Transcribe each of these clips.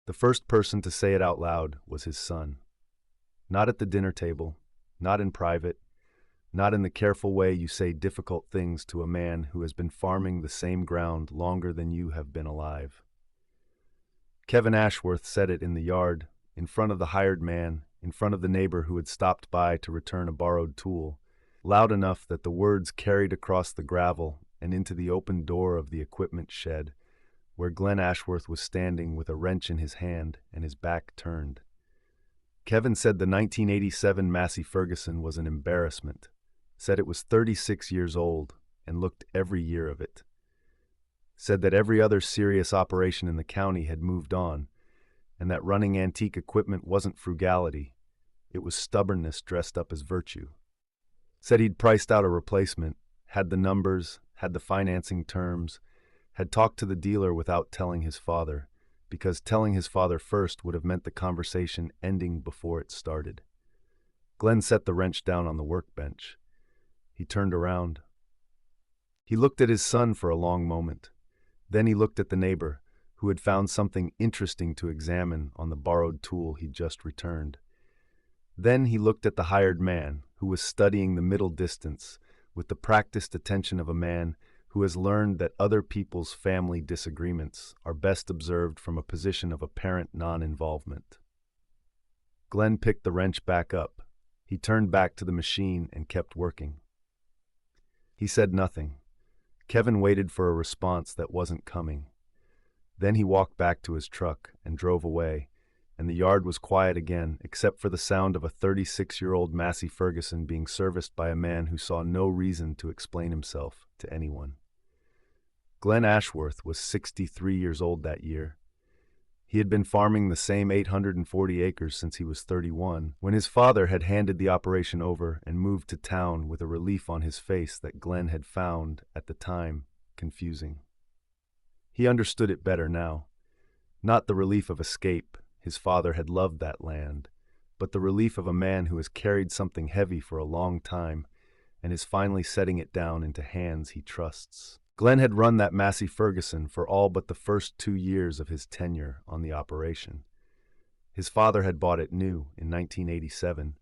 The first person to say it out loud was his son. Not at the dinner table, not in private, not in the careful way you say difficult things to a man who has been farming the same ground longer than you have been alive. Glen Ashworth said it in the yard, in front of the hired man, in front of the neighbor who had stopped by to return a borrowed tool, loud enough that the words carried across the gravel and into the open door of the equipment shed, where Glen Ashworth was standing with a wrench in his hand and his back turned. Kevin said the 1987 Massey Ferguson was an embarrassment, said it was 36 years old and looked every year of it. Said that every other serious operation in the county had moved on, and that running antique equipment wasn't frugality, it was stubbornness dressed up as virtue. Said he'd priced out a replacement, had the numbers, had the financing terms, had talked to the dealer without telling his father, because telling his father first would have meant the conversation ending before it started. Glen set the wrench down on the workbench. He turned around. He looked at his son for a long moment. Then he looked at the neighbor, who had found something interesting to examine on the borrowed tool he'd just returned. Then he looked at the hired man, who was studying the middle distance with the practiced attention of a man who has learned that other people's family disagreements are best observed from a position of apparent non-involvement. Glen picked the wrench back up. He turned back to the machine and kept working. He said nothing. Kevin waited for a response that wasn't coming. Then he walked back to his truck and drove away, and the yard was quiet again except for the sound of a 36-year-old Massey Ferguson being serviced by a man who saw no reason to explain himself to anyone. Glen Ashworth was 63 years old that year. He had been farming the same 840 acres since he was 31, when his father had handed the operation over and moved to town with a relief on his face that Glen had found, at the time, confusing. He understood it better now. Not the relief of escape, his father had loved that land, but the relief of a man who has carried something heavy for a long time and is finally setting it down into hands he trusts. Glen had run that Massey Ferguson for all but the first 2 years of his tenure on the operation. His father had bought it new in 1987,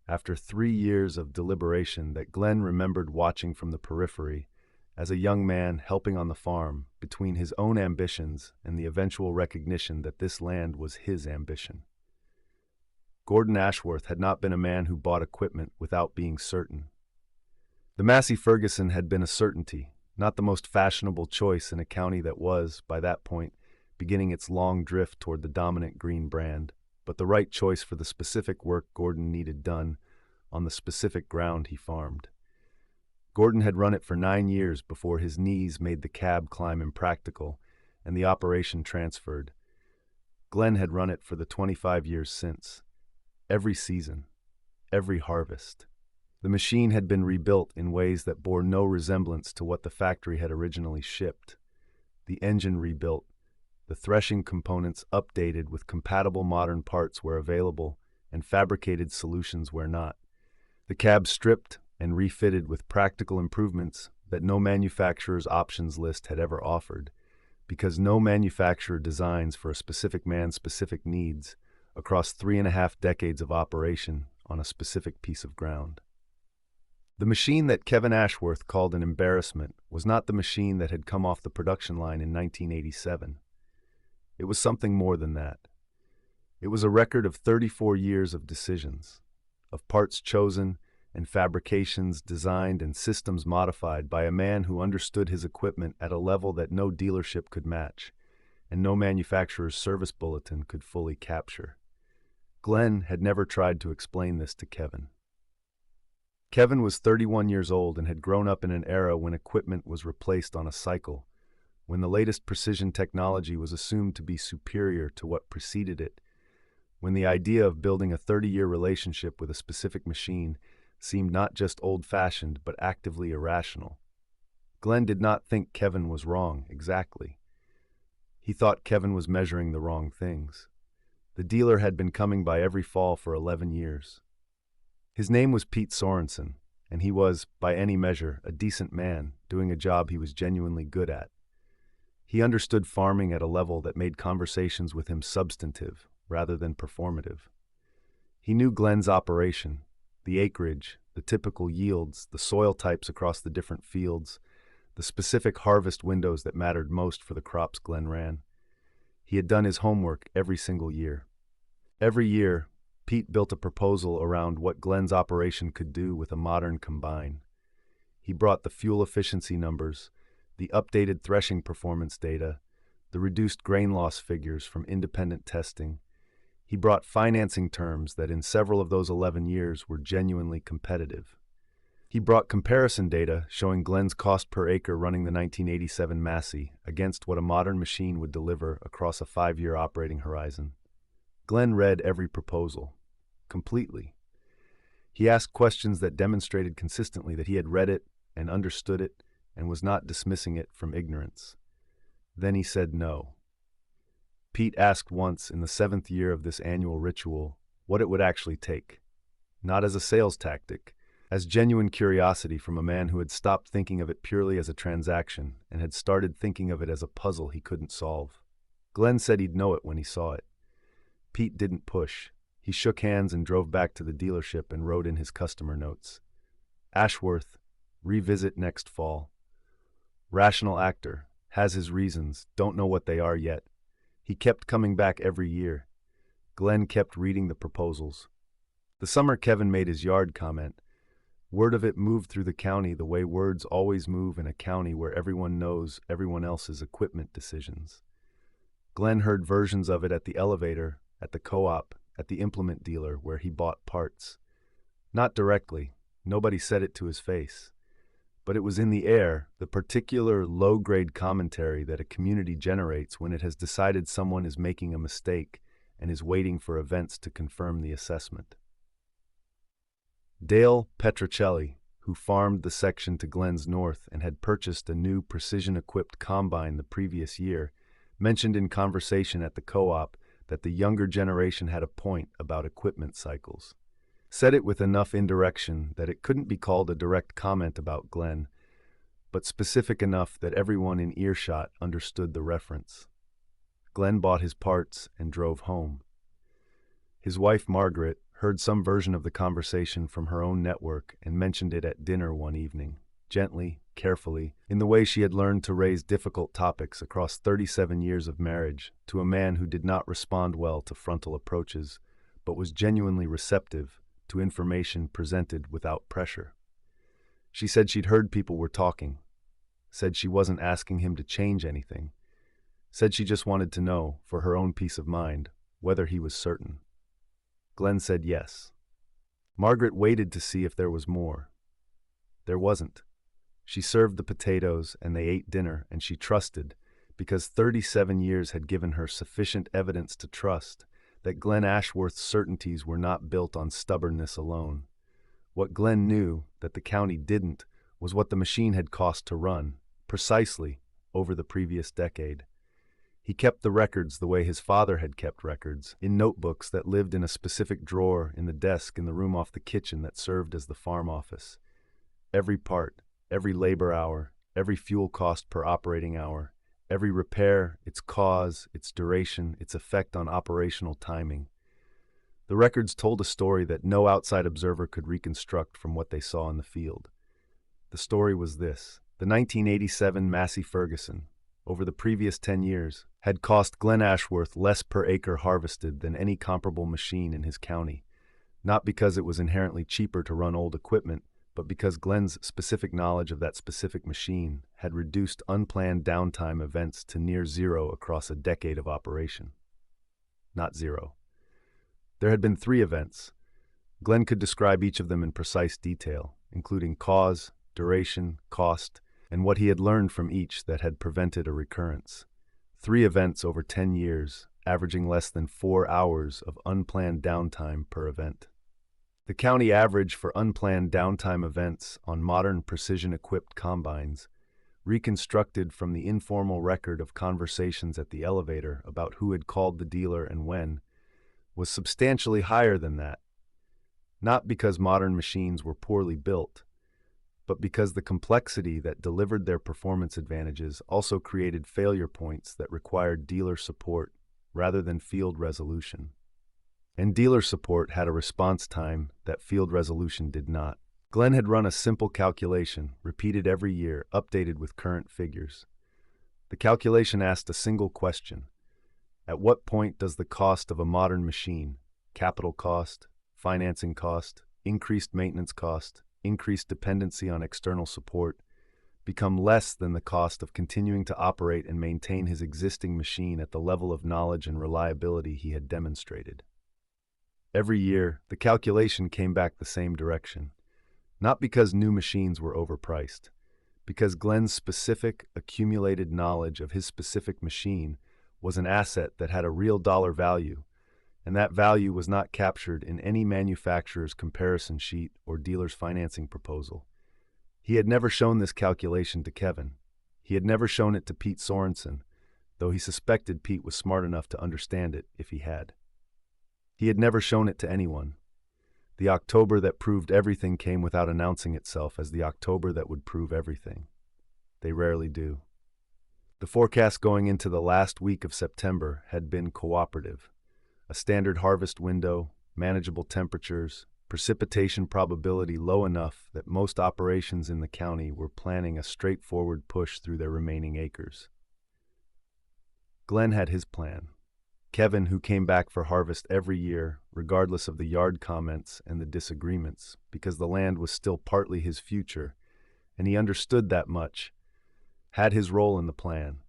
after 3 years of deliberation that Glen remembered watching from the periphery as a young man helping on the farm between his own ambitions and the eventual recognition that this land was his ambition. Glen Ashworth had not been a man who bought equipment without being certain. The Massey Ferguson had been a certainty, not the most fashionable choice in a county that was, by that point, beginning its long drift toward the dominant green brand, but the right choice for the specific work Gordon needed done on the specific ground he farmed. Gordon had run it for 9 years before his knees made the cab climb impractical and the operation transferred. Glen had run it for the 25 years since. Every season, every harvest. The machine had been rebuilt in ways that bore no resemblance to what the factory had originally shipped. The engine rebuilt, the threshing components updated with compatible modern parts where available and fabricated solutions where not. The cab stripped and refitted with practical improvements that no manufacturer's options list had ever offered, because no manufacturer designs for a specific man's specific needs across 3.5 decades of operation on a specific piece of ground. The machine that Glen Ashworth called an embarrassment was not the machine that had come off the production line in 1987. It was something more than that. It was a record of 34 years of decisions, of parts chosen and fabrications designed and systems modified by a man who understood his equipment at a level that no dealership could match, and no manufacturer's service bulletin could fully capture. Glen had never tried to explain this to Kevin. Kevin was 31 years old and had grown up in an era when equipment was replaced on a cycle, when the latest precision technology was assumed to be superior to what preceded it, when the idea of building a 30-year relationship with a specific machine seemed not just old-fashioned but actively irrational. Glen did not think Kevin was wrong, exactly. He thought Kevin was measuring the wrong things. The dealer had been coming by every fall for 11 years. His name was Pete Sorensen, and he was, by any measure, a decent man, doing a job he was genuinely good at. He understood farming at a level that made conversations with him substantive rather than performative. He knew Glen's operation, the acreage, the typical yields, the soil types across the different fields, the specific harvest windows that mattered most for the crops Glen ran. He had done his homework every single year. Every year, Pete built a proposal around what Glen's operation could do with a modern combine. He brought the fuel efficiency numbers, the updated threshing performance data, the reduced grain loss figures from independent testing. He brought financing terms that in several of those 11 years were genuinely competitive. He brought comparison data showing Glen's cost per acre running the 1987 Massey against what a modern machine would deliver across a 5-year operating horizon. Glen read every proposal, completely. He asked questions that demonstrated consistently that he had read it and understood it and was not dismissing it from ignorance. Then he said no. Pete asked once in the 7th year of this annual ritual what it would actually take, not as a sales tactic, as genuine curiosity from a man who had stopped thinking of it purely as a transaction and had started thinking of it as a puzzle he couldn't solve. Glen said he'd know it when he saw it. Pete didn't push. He shook hands and drove back to the dealership and wrote in his customer notes. Ashworth, revisit next fall. Rational actor, has his reasons, don't know what they are yet. He kept coming back every year. Glen kept reading the proposals. The summer Kevin made his yard comment. Word of it moved through the county the way words always move in a county where everyone knows everyone else's equipment decisions. Glen heard versions of it at the elevator, at the co-op, at the implement dealer where he bought parts. Not directly, nobody said it to his face. But it was in the air, the particular low-grade commentary that a community generates when it has decided someone is making a mistake and is waiting for events to confirm the assessment. Dale Petrocelli, who farmed the section to Glen's north and had purchased a new precision-equipped combine the previous year, mentioned in conversation at the co-op that the younger generation had a point about equipment cycles. Said it with enough indirection that it couldn't be called a direct comment about Glen, but specific enough that everyone in earshot understood the reference. Glen bought his parts and drove home. His wife, Margaret, heard some version of the conversation from her own network and mentioned it at dinner one evening, gently, carefully, in the way she had learned to raise difficult topics across 37 years of marriage to a man who did not respond well to frontal approaches, but was genuinely receptive to information presented without pressure. She said she'd heard people were talking, said she wasn't asking him to change anything, said she just wanted to know, for her own peace of mind, whether he was certain. Glen said yes. Margaret waited to see if there was more. There wasn't. She served the potatoes and they ate dinner, and she trusted, because 37 years had given her sufficient evidence to trust, that Glen Ashworth's certainties were not built on stubbornness alone. What Glen knew, that the county didn't, was what the machine had cost to run, precisely, over the previous decade. He kept the records the way his father had kept records, in notebooks that lived in a specific drawer in the desk in the room off the kitchen that served as the farm office. Every part, every labor hour, every fuel cost per operating hour, every repair, its cause, its duration, its effect on operational timing. The records told a story that no outside observer could reconstruct from what they saw in the field. The story was this. The 1987 Massey Ferguson, over the previous 10 years, had cost Glen Ashworth less per acre harvested than any comparable machine in his county, not because it was inherently cheaper to run old equipment, but because Glen's specific knowledge of that specific machine had reduced unplanned downtime events to near zero across a decade of operation. Not zero. There had been 3 events. Glen could describe each of them in precise detail, including cause, duration, cost, and what he had learned from each that had prevented a recurrence. 3 events over 10 years, averaging less than 4 hours of unplanned downtime per event. The county average for unplanned downtime events on modern precision-equipped combines, reconstructed from the informal record of conversations at the elevator about who had called the dealer and when, was substantially higher than that. Not because modern machines were poorly built, but because the complexity that delivered their performance advantages also created failure points that required dealer support rather than field resolution. And dealer support had a response time that field resolution did not. Glen had run a simple calculation, repeated every year, updated with current figures. The calculation asked a single question. At what point does the cost of a modern machine, capital cost, financing cost, increased maintenance cost, increased dependency on external support, become less than the cost of continuing to operate and maintain his existing machine at the level of knowledge and reliability he had demonstrated? Every year, the calculation came back the same direction. Not because new machines were overpriced, because Glen's specific, accumulated knowledge of his specific machine was an asset that had a real dollar value, and that value was not captured in any manufacturer's comparison sheet or dealer's financing proposal. He had never shown this calculation to Kevin. He had never shown it to Pete Sorensen, though he suspected Pete was smart enough to understand it if he had. He had never shown it to anyone. The October that proved everything came without announcing itself as the October that would prove everything. They rarely do. The forecast going into the last week of September had been cooperative. A standard harvest window, manageable temperatures, precipitation probability low enough that most operations in the county were planning a straightforward push through their remaining acres. Glen had his plan. Kevin, who came back for harvest every year, regardless of the yard comments and the disagreements, because the land was still partly his future, and he understood that much, had his role in the plan.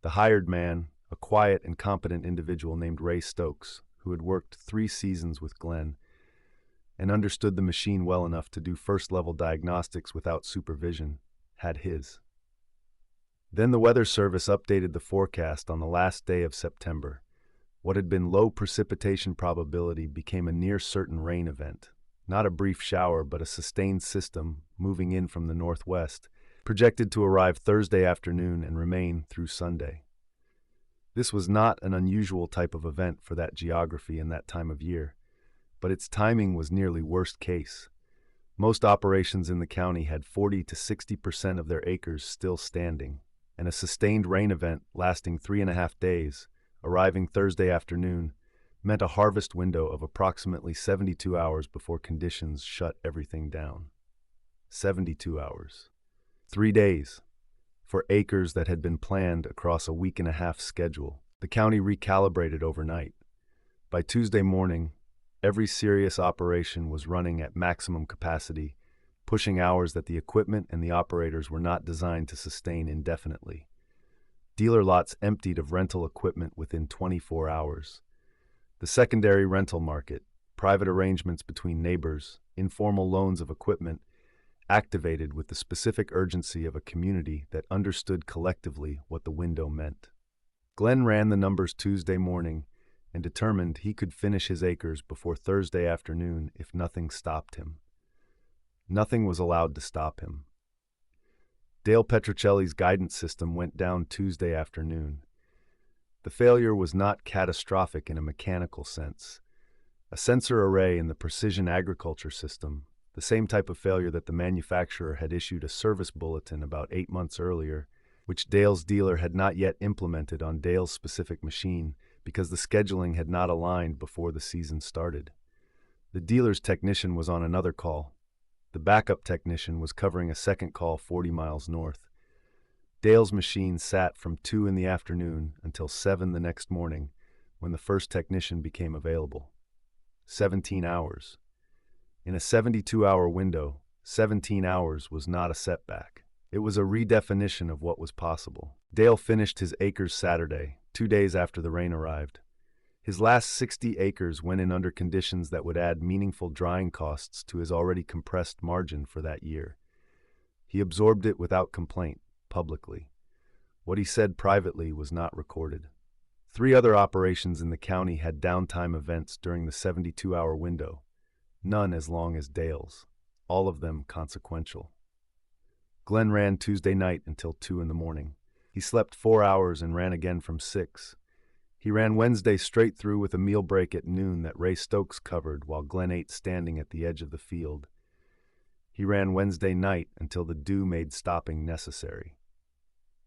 The hired man, a quiet and competent individual named Ray Stokes, who had worked 3 seasons with Glen and understood the machine well enough to do first-level diagnostics without supervision, had his. Then the Weather Service updated the forecast on the last day of September. What had been low precipitation probability became a near-certain rain event, not a brief shower but a sustained system moving in from the northwest, projected to arrive Thursday afternoon and remain through Sunday. This was not an unusual type of event for that geography and that time of year, but its timing was nearly worst case. Most operations in the county had 40 to 60% of their acres still standing, and a sustained rain event lasting 3.5 days, arriving Thursday afternoon, meant a harvest window of approximately 72 hours before conditions shut everything down. 72 hours. 3 days. For acres that had been planned across a week-and-a-half schedule. The county recalibrated overnight. By Tuesday morning, every serious operation was running at maximum capacity, pushing hours that the equipment and the operators were not designed to sustain indefinitely. Dealer lots emptied of rental equipment within 24 hours. The secondary rental market, private arrangements between neighbors, informal loans of equipment, activated with the specific urgency of a community that understood collectively what the window meant. Glen ran the numbers Tuesday morning and determined he could finish his acres before Thursday afternoon if nothing stopped him. Nothing was allowed to stop him. Dale Petrocelli's guidance system went down Tuesday afternoon. The failure was not catastrophic in a mechanical sense. A sensor array in the precision agriculture system, the same type of failure that the manufacturer had issued a service bulletin about 8 months earlier, which Dale's dealer had not yet implemented on Dale's specific machine because the scheduling had not aligned before the season started. The dealer's technician was on another call. The backup technician was covering a second call 40 miles north. Dale's machine sat from 2 in the afternoon until 7 the next morning when the first technician became available. 17 hours. In a 72-hour window, 17 hours was not a setback. It was a redefinition of what was possible. Dale finished his acres Saturday, 2 days after the rain arrived. His last 60 acres went in under conditions that would add meaningful drying costs to his already compressed margin for that year. He absorbed it without complaint, publicly. What he said privately was not recorded. 3 other operations in the county had downtime events during the 72-hour window, none as long as Dale's, all of them consequential. Glen ran Tuesday night until 2 in the morning. He slept 4 hours and ran again from 6. He ran Wednesday straight through with a meal break at noon that Ray Stokes covered while Glen ate standing at the edge of the field. He ran Wednesday night until the dew made stopping necessary.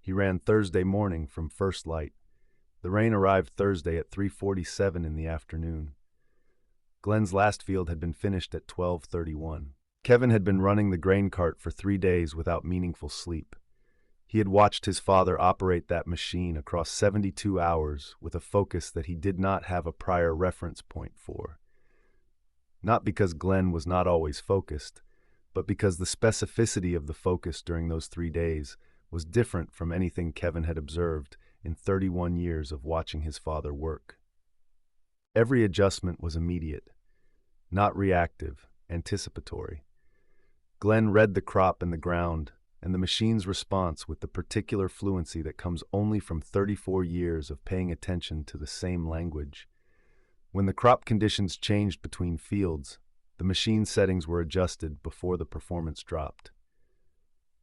He ran Thursday morning from first light. The rain arrived Thursday at 3:47 in the afternoon. Glen's last field had been finished at 12:31. Kevin had been running the grain cart for 3 days without meaningful sleep. He had watched his father operate that machine across 72 hours with a focus that he did not have a prior reference point for. Not because Glen was not always focused, but because the specificity of the focus during those 3 days was different from anything Kevin had observed in 31 years of watching his father work. Every adjustment was immediate, not reactive, anticipatory. Glen read the crop in the ground and the machine's response with the particular fluency that comes only from 34 years of paying attention to the same language. When the crop conditions changed between fields, the machine settings were adjusted before the performance dropped.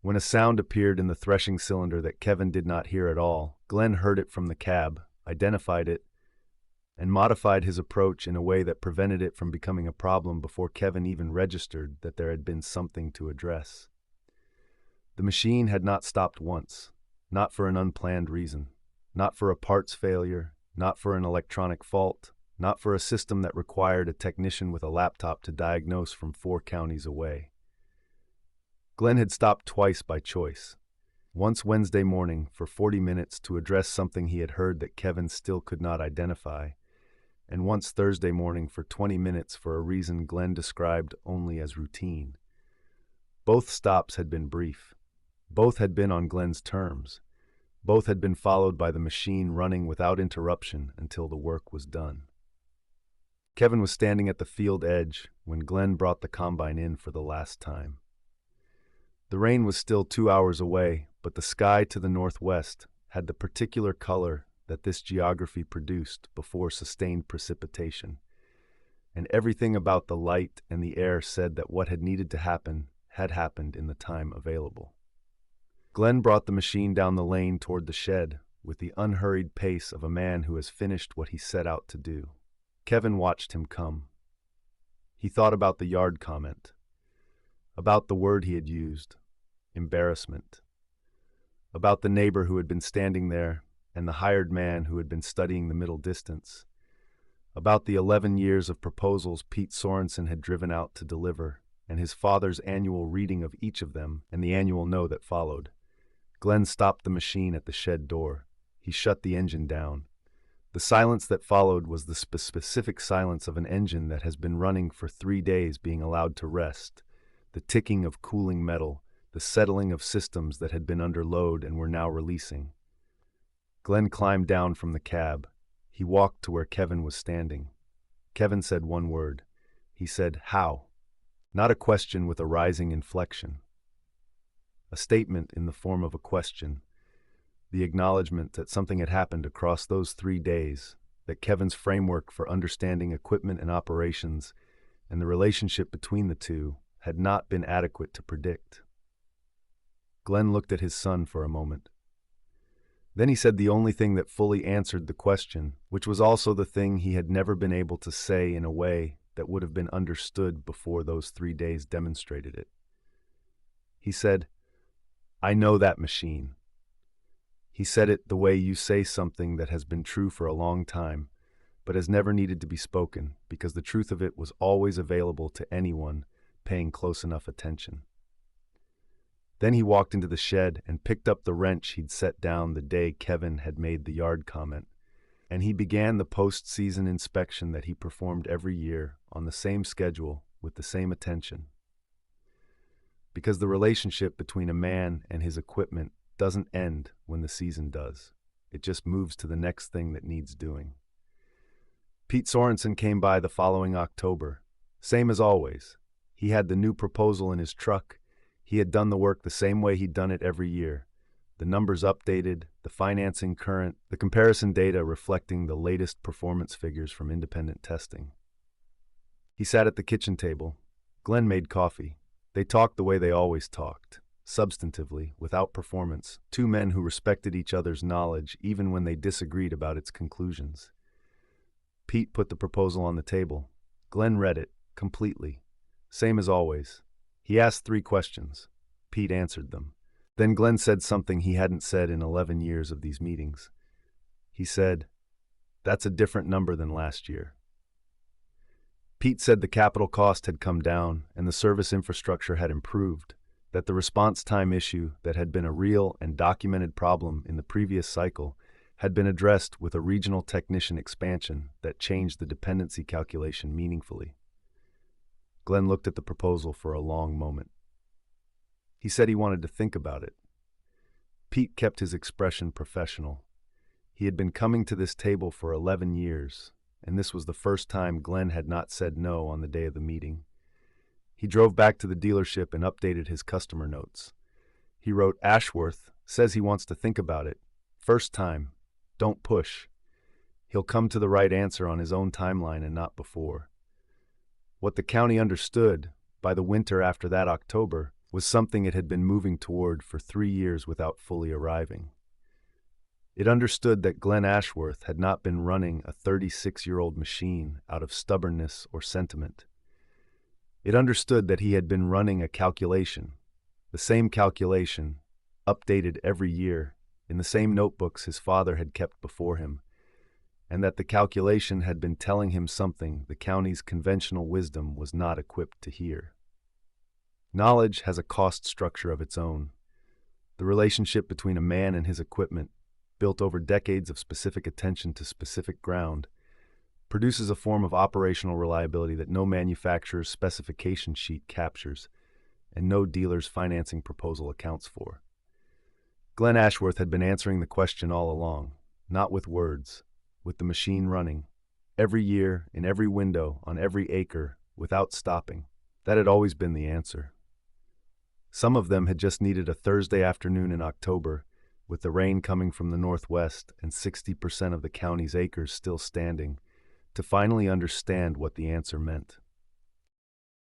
When a sound appeared in the threshing cylinder that Kevin did not hear at all, Glen heard it from the cab, identified it, and modified his approach in a way that prevented it from becoming a problem before Kevin even registered that there had been something to address. The machine had not stopped once, not for an unplanned reason, not for a parts failure, not for an electronic fault, not for a system that required a technician with a laptop to diagnose from 4 counties away. Glen had stopped twice by choice. Once Wednesday morning for 40 minutes to address something he had heard that Kevin still could not identify, and once Thursday morning for 20 minutes for a reason Glen described only as routine. Both stops had been brief. Both had been on Glen's terms. Both had been followed by the machine running without interruption until the work was done. Kevin was standing at the field edge when Glen brought the combine in for the last time. The rain was still 2 hours away, but the sky to the northwest had the particular color that this geography produced before sustained precipitation, and everything about the light and the air said that what had needed to happen had happened in the time available. Glen brought the machine down the lane toward the shed with the unhurried pace of a man who has finished what he set out to do. Kevin watched him come. He thought about the yard comment, about the word he had used, embarrassment, about the neighbor who had been standing there and the hired man who had been studying the middle distance, about the 11 years of proposals Pete Sorensen had driven out to deliver, and his father's annual reading of each of them and the annual no that followed. Glen stopped the machine at the shed door. He shut the engine down. The silence that followed was the specific silence of an engine that has been running for 3 days being allowed to rest, the ticking of cooling metal, the settling of systems that had been under load and were now releasing. Glen climbed down from the cab. He walked to where Kevin was standing. Kevin said one word. He said, "How?" Not a question with a rising inflection. A statement in the form of a question. The acknowledgement that something had happened across those 3 days, that Kevin's framework for understanding equipment and operations and the relationship between the two had not been adequate to predict. Glen looked at his son for a moment. Then he said the only thing that fully answered the question, which was also the thing he had never been able to say in a way that would have been understood before those 3 days demonstrated it. He said, "I know that machine." He said it the way you say something that has been true for a long time, but has never needed to be spoken because the truth of it was always available to anyone paying close enough attention. Then he walked into the shed and picked up the wrench he'd set down the day Kevin had made the yard comment, and he began the post-season inspection that he performed every year on the same schedule with the same attention. Because the relationship between a man and his equipment doesn't end when the season does. It just moves to the next thing that needs doing. Pete Sorensen came by the following October. Same as always. He had the new proposal in his truck. He had done the work the same way he'd done it every year. The numbers updated, the financing current, the comparison data reflecting the latest performance figures from independent testing. He sat at the kitchen table. Glen made coffee. They talked the way they always talked. Substantively, without performance, 2 men who respected each other's knowledge even when they disagreed about its conclusions. Pete put the proposal on the table. Glen read it, completely. Same as always. He asked 3 questions. Pete answered them. Then Glen said something he hadn't said in 11 years of these meetings. He said, "That's a different number than last year." Pete said the capital cost had come down and the service infrastructure had improved, that the response time issue that had been a real and documented problem in the previous cycle had been addressed with a regional technician expansion that changed the dependency calculation meaningfully. Glen looked at the proposal for a long moment. He said he wanted to think about it. Pete kept his expression professional. He had been coming to this table for 11 years, and this was the first time Glen had not said no on the day of the meeting. He drove back to the dealership and updated his customer notes. He wrote, "Ashworth says he wants to think about it. First time. Don't push. He'll come to the right answer on his own timeline and not before." What the county understood, by the winter after that October, was something it had been moving toward for 3 years without fully arriving. It understood that Glen Ashworth had not been running a 36-year-old machine out of stubbornness or sentiment. It understood that he had been running a calculation, the same calculation, updated every year, in the same notebooks his father had kept before him, and that the calculation had been telling him something the county's conventional wisdom was not equipped to hear. Knowledge has a cost structure of its own. The relationship between a man and his equipment, built over decades of specific attention to specific ground, produces a form of operational reliability that no manufacturer's specification sheet captures and no dealer's financing proposal accounts for. Glen Ashworth had been answering the question all along, not with words, with the machine running, every year, in every window, on every acre, without stopping. That had always been the answer. Some of them had just needed a Thursday afternoon in October, with the rain coming from the northwest and 60% of the county's acres still standing, to finally understand what the answer meant.